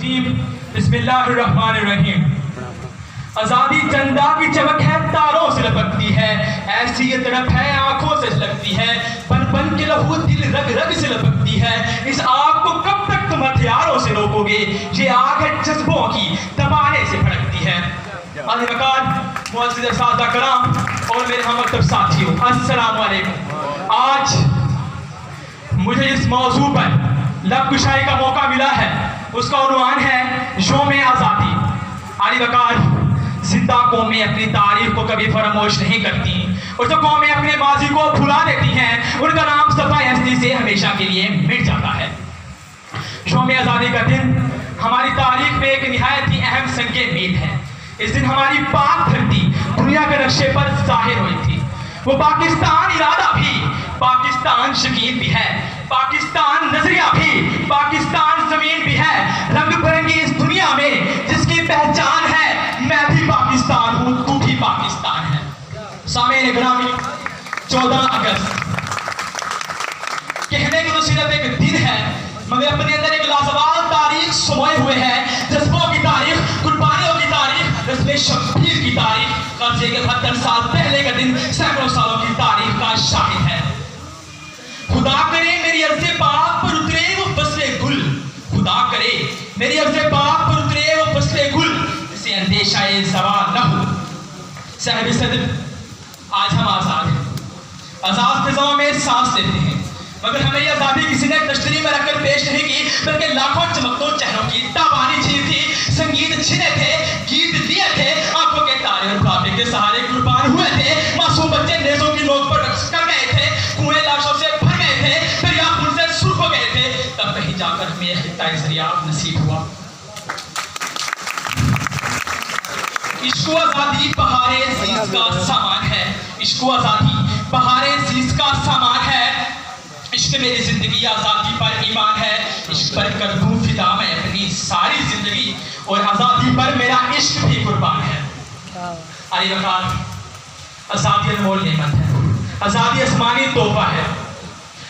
الرجیم بسم اللہ الرحمن الرحیم۔ آزادی چندہ کی چمک ہے تاروں سے لپکتی ہے، ایسی یہ تڑپ ہے آنکھوں سے جھلکتی ہے، بن بن کے لہو دل رگ رگ سے لپکتی ہے، اس آگ کو کب تک تم ہتھیاروں سے روکو گے، یہ آگ ہے جذبوں کی دبانے سے بھڑکتی ہے۔ عالی مقام معزز اساتذہ کرام اور میرے ہم مکتب ساتھیوں، السلام علیکم۔ آج مجھے اس موضوع پر لب کشائی کا موقع ملا ہے، اس کا عنوان ہے یوم آزادی۔ عالی وقار زندہ قومیں اپنی تاریخ کو کبھی فراموش نہیں کرتی، اور جو قومیں اپنے ماضی کو بھلا دیتی ہیں ان کا نام صفحہ ہستی سے ہمیشہ کے لیے مٹ جاتا ہے۔ یوم آزادی کا دن ہماری تاریخ میں ایک نہایت ہی اہم سنگ میل ہے۔ اس دن ہماری پاک دھرتی دنیا کے نقشے پر ظاہر ہوئی تھی۔ وہ پاکستان ارادہ بھی، پاکستان شکیل بھی ہے، پاکستان نظریہ بھی، پاکستان زمین بھی ہے، رنگ برنگی اس دنیا میں جس کی پہچان ہے میں بھی پاکستان ہوں، تو بھی پاکستان ہے۔ سامعین گرامی، 14 اگست کہنے کی تو صرف ایک دن ہے، مگر اپنے اندر ایک لازوال تاریخ سموئے ہوئے ہے، جذبوں کی تاریخ، قربانیوں کی تاریخ، رسم شبیر کی تاریخ۔ قبضے کے 72 سال پہلے کا دن سینکڑوں سالوں کی تاریخ کا شاہد ہے۔ خدا کرے میری عرض پاک پر اترے وہ فصل گل، خدا کرے میری عرض پاک پر اترے وہ فصل گل، اسے اندیشہ زوال نہ ہو۔ صاحب صدر، آج ہم آزاد ہیں، آزاد فضاؤں میں سانس لیتے ہیں، مگر ہمیں یہ آزادی کسی نے تشتری میں رکھ کر پیش نہیں کی، بلکہ لاکھوں چمکتوں چہروں کی تابانی چھین تھی، سنگیت چھنے تھے، گیت دیے تھے، آنکھوں کے تارے اور بڑھاپے کے سہارے قربان ہوئے تھے، معصوم بچے نیزوں کی نوک پر رقص کر گئے تھے، کنویں لاشوں سے بھر گئے تھے، دریا خون سے سرخ ہو گئے تھے، تب کہیں جا کر ہمیں خطۂ ذریعہ نصیب ہوا۔ عشق و آزادی بہار عزیز کا سامان ہے، عشق و آزادی بہار عزیز کا سامان ہے، عشق میری زندگی آزادی پر ایمان ہے، عشق پر کر دوں فدا میں اپنی ساری زندگی، اور آزادی پر میرا عشق بھی قربان ہے۔ علی وقار، آزادی انمول نعمت ہے، آزادی آسمانی تحفہ ہے۔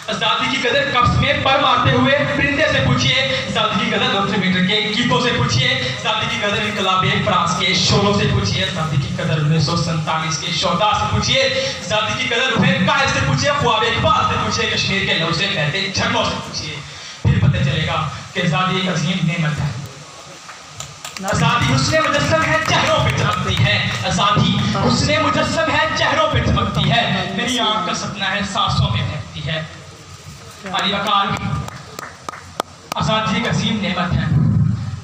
آزادی کی قدر قفس میں پر مارتے ہوئے پرندے سے پوچھئے، آزادی کی قدر 200 میٹر کے گیتوں سے پوچھئے، آزادی کی قدر انقلاب فرانس کے شوروں سے پوچھئے، آزادی کی قدر 1947 کے شہداء سے پوچھئے، آزادی کی قدر روح قائد سے پوچھئے، خواب اقبال سے پوچھئے، کشمیر کے لہو سے بہتے جھرنوں سے پوچھئے، پھر پتہ چلے گا کہ آزادی ایک عظیم نعمت ہے۔ آزادی حسن مجسم ہے، چہروں پہ چمکتی ہے، آزادی حسن مجسم ہے، چہروں پہ چمکتی ہے، میری آنکھ کا سپنا ہے، سانسوں میں بہتی ہے۔ علی وقار، آزادی ایک عظیم نعمت ہے۔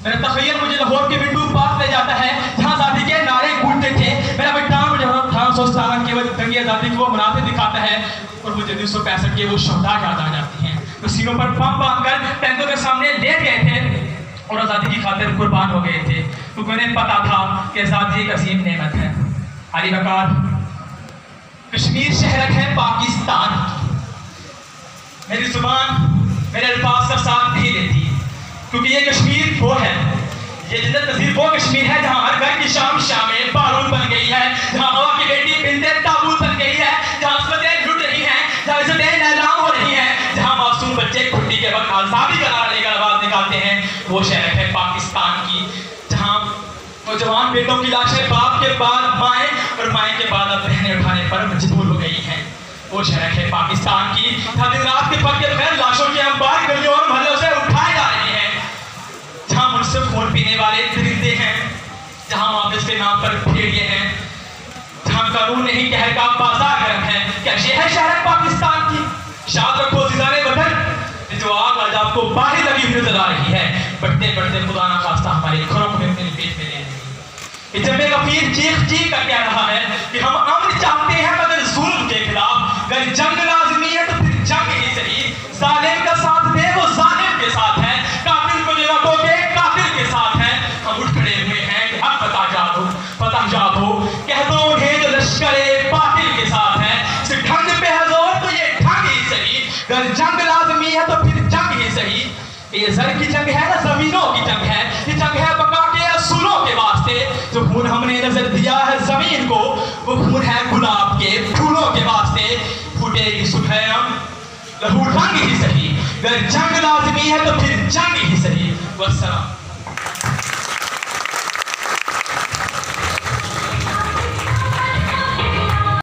میرا تخیل مجھے لاہور کے ونڈو پاس لے جاتا ہے جہاں آزادی کے نعرے گونجتے تھے، میرا بچپن مجھے 1857 کے وقت جنگی آزادی کو مناظر دکھاتا ہے، اور مجھے 1965 کے وہ شہداء یاد آ جاتی ہیں جو سینوں پر بم باندھ کر ٹینکوں کے سامنے لیٹ گئے تھے اور آزادی کی خاطر قربان ہو گئے تھے، کیونکہ انہیں پتا تھا کہ آزادی ایک عظیم نعمت ہے۔ علی وقار، کشمیر شہرک ہے پاکستان کی، میری زبان میرے الفاظ کا ساتھ نہیں لیتی، کیونکہ یہ کشمیر وہ ہے، یہ جنت نظیر وہ کشمیر ہے جہاں ہر گھر کی شام شامیں بارود بن گئی ہے، جہاں ہوا کی بیٹی بنتے تابوت بن گئی ہے، جہاں عصمتیں لٹ رہی ہیں، جہاں عزتیں نیلام ہو رہی ہیں، جہاں معصوم بچے چھٹی کے وقت آزادی کا نعرہ لے کر آواز نکالتے ہیں، وہ شہر ہے پاکستان کی، جہاں نوجوان بیٹوں کی لاشیں باپ کے بعد مائیں اور مائیں کے بعد اب بہنیں اٹھانے پر مجبور ہو گئی ہیں، وہ شہر ہے پاکستان کی، جہاں دن رات کے پک کے بغیر لاشوں کے انبار گلیوں اور محلوں سے اٹھائے جا رہے ہیں، جہاں منصف خون پینے والے درندے ہیں، جہاں واپس کے نام پر بھیڑیے ہیں، جہاں قانون نہیں قہر کا بازار گرم ہے۔ کیا یہ ہے شہر پاکستان کی؟ شاد رکھو عزیزان وطن، جو آگ آج آپ کو باہر لگی ہوئی نظر آ رہی ہے، بڑھتے بڑھتے خدا نہ خواستہ ہمارے گھروں میں اپنے پیٹ میں لے رہی ہے۔ یہ جب غفیر چیخ چیخ کر کہہ رہا ہے کہ ہم امن چاہتے ہیں مگر ظلم کے خلاف، اگر جنگ لازمی ہے تو پھر جنگ ہی صحیح، ظالم کا ساتھ دے وہ ظالم کے ساتھ ہے، قاتل کو جو نہ ٹوکے قاتل کے ساتھ ہے، ہم اٹھ کھڑے ہوئے ہیں کہ حق فتح یاد ہو، کہہ دو انہیں جو لشکر باطل کے ساتھ ہے، اس ڈھنگ پہ ہے زور تو یہ ڈھنگ ہی صحیح، اگر جنگ لازمی ہے تو پھر جنگ ہی صحیح۔ یہ زر کی جنگ ہے نہ زمینوں کی جنگ ہے، یہ جنگ ہے بقا کے اصولوں کے واسطے، جو خون ہم نے نظر دیا ہے زمین کو وہ خون ہے گلاب کے پھولوں کے واسطے، پھوٹے گی صبح ہم لہو رنگ ہی صحیح، اگر جنگ لازمی ہے تو پھر جنگ ہی صحیح۔ والسلام۔